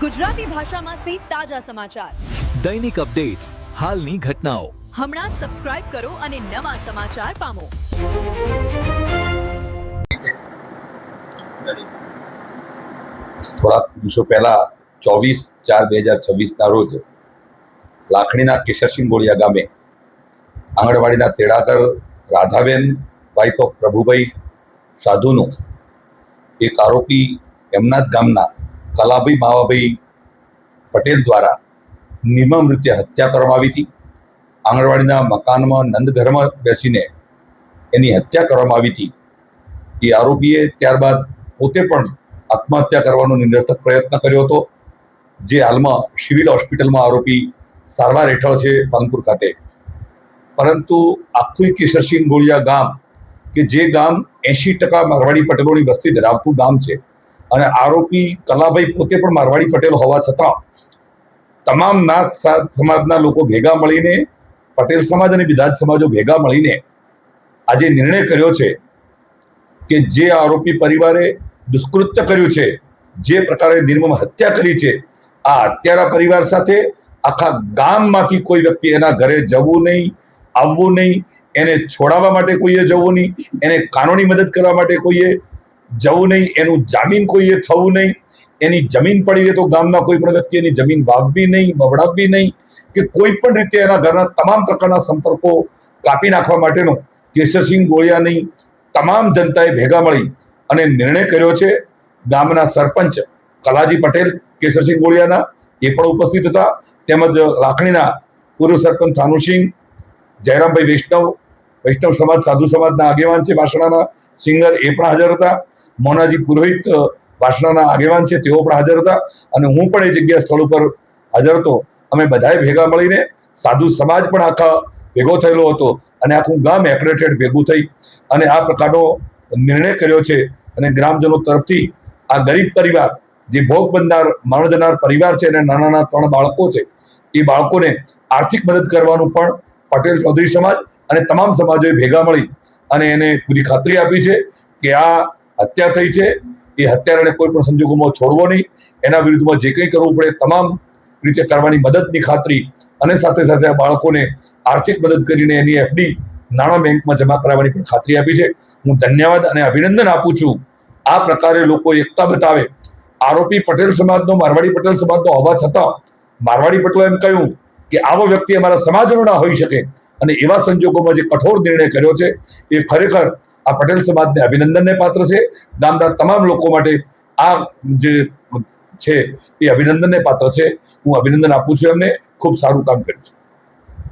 ગુજરાતી ભાષામાં સે તાજા સમાચાર, દૈનિક અપડેટ્સ, હાલની ઘટનાઓ. હમણાં જ સબસ્ક્રાઇબ કરો અને નવા સમાચાર પામો. થોડા દિવસો પહેલા 24/4/2026 રોજ લાખણીના કેશરસિંહ ગોળિયા ગામે આંગણવાડીના તેડાગર રાધાબેન વાઇફ ઓફ પ્રભુભાઈ સાધુનો એક આરોપી એમના જ ગામના કલાભાઈ માવાભાઈ પટેલ દ્વારા નિર્મમ રીતે હત્યા કરવામાં આવી હતી. આંગણવાડીના મકાનમાં નંદઘરમાં બેસીને એની હત્યા કરવામાં આવી હતી. એ આરોપીએ ત્યારબાદ પોતે પણ આત્મહત્યા કરવાનો નિરર્થક પ્રયત્ન કર્યો હતો, જે હાલમાં સિવિલ હોસ્પિટલમાં આરોપી સારવાર હેઠળ છે પાંગપુર ખાતે. પરંતુ આખું કેશરસિંહ ગોળિયા ગામ કે જે ગામ 80% મારવાડી પટેલોની વસ્તી ધરાવતું ગામ છે અને આરોપી કલાભાઈ પોતે પણ મારવાડી પટેલ હોવા છતાં તમામ નાથ સમાજના લોકો ભેગા મળીને, પટેલ સમાજ અને બધા જ સમાજો ભેગા મળીને આજે નિર્ણય કર્યો છે કે જે આરોપી પરિવારે દુષ્કૃત્ય કર્યું છે, જે પ્રકારે નિર્મમ હત્યા કરી છે, આ હત્યારા પરિવાર સાથે આખા ગામમાંથી કોઈ વ્યક્તિ એના ઘરે જવું નહીં, આવવું નહીં, એને છોડાવવા માટે કોઈએ જવું નહીં, એને કાનૂની મદદ કરવા માટે કોઈએ જવું નહીં, એનું જામીન કોઈએ થવું નહીં, એની જમીન પડી રહે તો ગામના કોઈ પણ વ્યક્તિ એની જમીન વાવવી નહીં, બવડાવવી નહીં, કે કોઈ પણ રીતે એના ઘરના તમામ પ્રકારના સંપર્કો કાપી નાખવા માટેનો કેશરસિંહ ગોળિયાની તમામ જનતાએ ભેગા મળી અને નિર્ણય કર્યો છે. ગામના સરપંચ કલાજી પટેલ કેશરસિંહ ગોળિયાના એ પણ ઉપસ્થિત હતા, તેમજ લાખણીના પૂર્વ સરપંચ થાનુસિંહ, જયરામભાઈ વૈષ્ણવ સમાજ સાધુ સમાજના આગેવાન છે, વાસણાના સિંગર એ પણ હાજર હતા, મોનાજી પુરોહિત વાસણાના આગેવાન છે તેઓ પણ હાજર હતા અને હું પણ એ જગ્યા સ્થળ ઉપર હાજર હતો. અમે બધાએ ભેગા મળીને, સાધુ સમાજ પણ આખા ભેગો થયેલો હતો અને આખું ગામ એકરેટેડ ભેગું થઈ અને આ પ્રકારનો નિર્ણય કર્યો છે. અને ગ્રામજનો તરફથી આ ગરીબ પરિવાર, જે ભોગ બનનાર મરણ જનાર પરિવાર છે અને નાના 3 બાળકો છે, એ બાળકોને આર્થિક મદદ કરવાનું પણ પટેલ ચૌધરી સમાજ અને તમામ સમાજોએ ભેગા મળી અને એને પૂરી ખાતરી આપી છે કે આ હત્યા થઈ છે, એ હત્યારાને કોઈ પણ સંજોગોમાં છોડવો નહીં, એના વિરુદ્ધમાં જે કંઈ કરવું પડે તમામ રીતે કરવાની મદદની ખાતરી અને સાથે સાથે આ બાળકોને આર્થિક મદદ કરીને એની એફડી નાણાં બેંકમાં જમા કરાવવાની પણ ખાતરી આપી છે. હું ધન્યવાદ અને અભિનંદન આપું છું. આ પ્રકારે લોકો એકતા બતાવે. આરોપી પટેલ સમાજનો, મારવાડી પટેલ સમાજનો હોવા છતાં મારવાડી પટેલો એમ કહ્યું કે આવો વ્યક્તિ અમારા સમાજનો ના હોઈ શકે અને એવા સંજોગોમાં જે કઠોર નિર્ણય કર્યો છે એ ખરેખર આ પટેલ સમાજને અભિનંદનને પાત્ર છે. ગામના તમામ લોકો માટે આ જે છે એ અભિનંદનને પાત્ર છે. હું અભિનંદન આપું છું, એમને ખૂબ સારું કામ કર્યું છે.